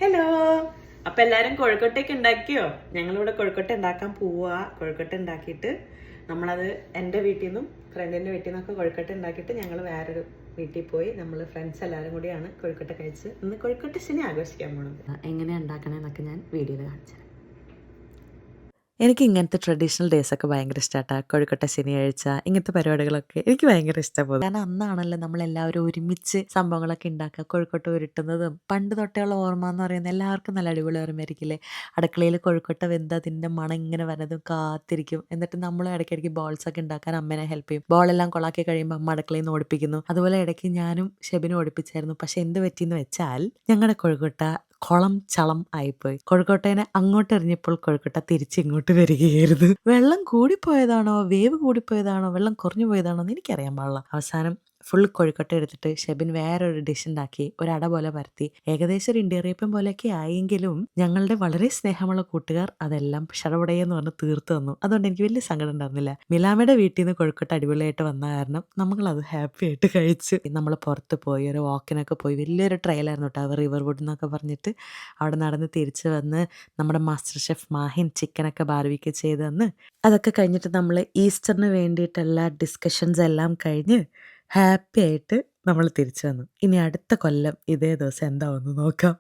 Hello. അപ്പൊ എല്ലാരും കൊഴുക്കട്ടയൊക്കെ ഉണ്ടാക്കിയോ? ഞങ്ങളിവിടെ കൊഴുക്കട്ട ഉണ്ടാക്കാൻ പോവാ. കൊഴുക്കട്ട ഉണ്ടാക്കിയിട്ട് നമ്മളത് എൻ്റെ വീട്ടിൽ നിന്നും ഫ്രണ്ടിന്റെ വീട്ടിൽ നിന്നൊക്കെ കൊഴുക്കട്ട ഉണ്ടാക്കിയിട്ട് ഞങ്ങൾ വേറൊരു വീട്ടിൽ പോയി നമ്മൾ ഫ്രണ്ട്സ് എല്ലാവരും കൂടിയാണ് കൊഴുക്കട്ട കഴിച്ച് ഇന്ന് കൊഴുക്കട്ട ശനി ആഘോഷിക്കാൻ പോണത്. എങ്ങനെയാണ് ഉണ്ടാക്കണേന്നൊക്കെ ഞാൻ വീഡിയോയിൽ കാണിച്ചു. എനിക്ക് ഇങ്ങനത്തെ ട്രഡീഷണൽ ഡേയ്സൊക്കെ ഭയങ്കര ഇഷ്ടമാട്ടാ. കൊഴുക്കട്ട ശനിയാഴ്ച ഇങ്ങനത്തെ പരിപാടികളൊക്കെ എനിക്ക് ഭയങ്കര ഇഷ്ടപ്പെടും. കാരണം അന്നാണല്ലോ നമ്മളെല്ലാവരും ഒരുമിച്ച് സംഭവങ്ങളൊക്കെ ഉണ്ടാക്കുക. കൊഴുക്കട്ട ഉരുട്ടുന്നതും പണ്ട് തൊട്ടേയുള്ള ഓർമ്മ എന്ന് പറയുന്നത് എല്ലാവർക്കും നല്ല അടിപൊളി ഓർമ്മയായിരിക്കില്ലേ? അടുക്കളയിൽ കൊഴുക്കട്ട വെന്ത് അതിൻ്റെ മണം ഇങ്ങനെ വരതും കാത്തിരിക്കും. എന്നിട്ട് നമ്മൾ ഇടയ്ക്കിടയ്ക്ക് ബോൾസൊക്കെ ഉണ്ടാക്കാൻ അമ്മേനെ ഹെൽപ്പ് ചെയ്യും. ബോളെല്ലാം കൊളാക്കി കഴിയുമ്പോൾ അമ്മ അടുക്കളയിൽ നിന്ന് ഓടിപ്പിക്കുന്നു. അതുപോലെ ഇടയ്ക്ക് ഞാനും ഷെബിനും ഓടിപ്പിച്ചായിരുന്നു. പക്ഷെ എന്ത് പറ്റിയെന്ന് വെച്ചാൽ ഞങ്ങളുടെ കൊഴുക്കട്ട കുളം ചളം ആയിപ്പോയി. കൊഴുക്കട്ടേനെ അങ്ങോട്ട് എറിഞ്ഞപ്പോൾ കൊഴുക്കട്ട തിരിച്ചിങ്ങോട്ട് വരികയായിരുന്നു. വെള്ളം കൂടിപ്പോയതാണോ, വേവ് കൂടിപ്പോയതാണോ, വെള്ളം കുറഞ്ഞു പോയതാണോ എന്ന് എനിക്കറിയാൻ പാടില്ല. അവസാനം ഫുൾ കൊഴുക്കട്ട എടുത്തിട്ട് ഷെബിൻ വേറൊരു ഡിഷ് ഉണ്ടാക്കി ഒരട പോലെ പരത്തി. ഏകദേശം ഒരു ഇന്ത്യറിയപ്പം പോലെയൊക്കെ ആയെങ്കിലും ഞങ്ങളുടെ വളരെ സ്നേഹമുള്ള കൂട്ടുകാർ അതെല്ലാം ഷടപടയെന്ന് പറഞ്ഞ് തീർത്തു തന്നു. അതുകൊണ്ട് എനിക്ക് വലിയ സങ്കടം ഉണ്ടായിരുന്നില്ല. മിലാമയുടെ വീട്ടിൽ നിന്ന് കൊഴുക്കട്ട അടിപൊളിയായിട്ട് വന്ന കാരണം നമ്മളത് ഹാപ്പി ആയിട്ട് കഴിച്ചു. നമ്മൾ പുറത്ത് പോയി ഒരു വാക്കിനൊക്കെ പോയി. വലിയൊരു ട്രയലായിരുന്നു കേട്ടോ. റിവർവുഡ് എന്നൊക്കെ പറഞ്ഞിട്ട് അവിടെ നടന്ന് തിരിച്ച് വന്ന് നമ്മുടെ മാസ്റ്റർ ഷെഫ് മാഹിൻ ചിക്കനൊക്കെ ബാർബിക്യൂ ചെയ്ത് തന്ന് അതൊക്കെ കഴിഞ്ഞിട്ട് നമ്മൾ ഈസ്റ്ററിന് വേണ്ടിയിട്ടുള്ള ഡിസ്കഷൻസ് എല്ലാം കഴിഞ്ഞ് ഹാപ്പി ആയിട്ട് നമ്മൾ തിരിച്ചു വന്നു. ഇനി അടുത്ത കൊല്ലം ഇതേ ദിവസം എന്താവുമെന്ന് നോക്കാം.